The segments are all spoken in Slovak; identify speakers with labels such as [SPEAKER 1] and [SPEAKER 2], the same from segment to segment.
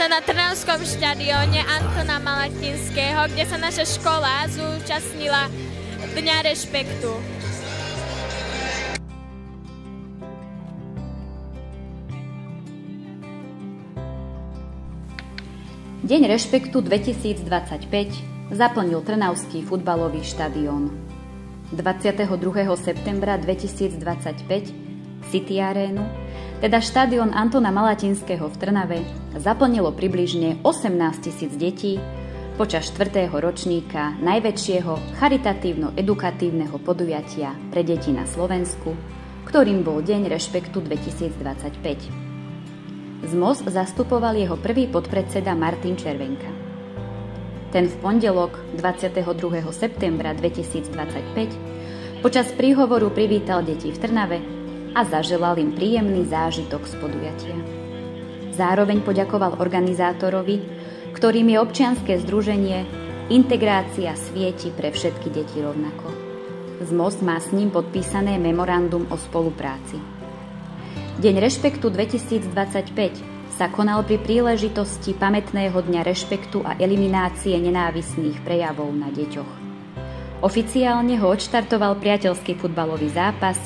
[SPEAKER 1] sa na Trnavskom štadióne Antona Malatinského, kde sa naša škola zúčastnila Dňa rešpektu.
[SPEAKER 2] Deň rešpektu 2025 zaplnil Trnavský futbalový štadión. 22. septembra 2025 City Arénu, teda štadión Antona Malatinského v Trnave, zaplnilo približne 18 000 detí počas 4. ročníka najväčšieho charitatívno-edukatívneho podujatia pre deti na Slovensku, ktorým bol Deň rešpektu 2025. ZMOS zastupoval jeho prvý podpredseda Martin Červenka. Ten v pondelok 22. septembra 2025 počas príhovoru privítal deti v Trnave a zaželal im príjemný zážitok z podujatia. Zároveň poďakoval organizátorovi, ktorým je občianske združenie Integrácia svieti pre všetky deti rovnako. ZMOS má s ním podpísané memorandum o spolupráci. Deň rešpektu 2025 sa konal pri príležitosti pamätného dňa rešpektu a eliminácie nenávistných prejavov na deťoch. Oficiálne ho odštartoval priateľský futbalový zápas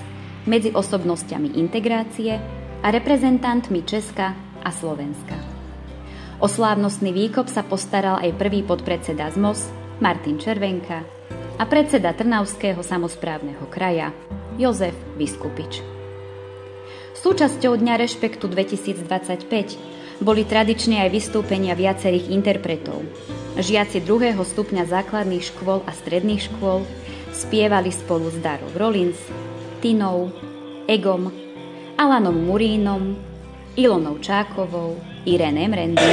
[SPEAKER 2] medzi osobnosťami integrácie a reprezentantmi Česka a Slovenska. O slávnostný výkop sa postaral aj prvý podpredseda ZMOS Martin Červenka a predseda Trnavského samosprávneho kraja Jozef Viskupič. Súčasťou Dňa rešpektu 2025 boli tradične aj vystúpenia viacerých interpretov. Žiaci 2. stupňa základných škôl a stredných škôl spievali spolu s Darou Rollins, Tinou, Egom, Alanom Murínom, Ilonou Čákovou, Irenem Rendy.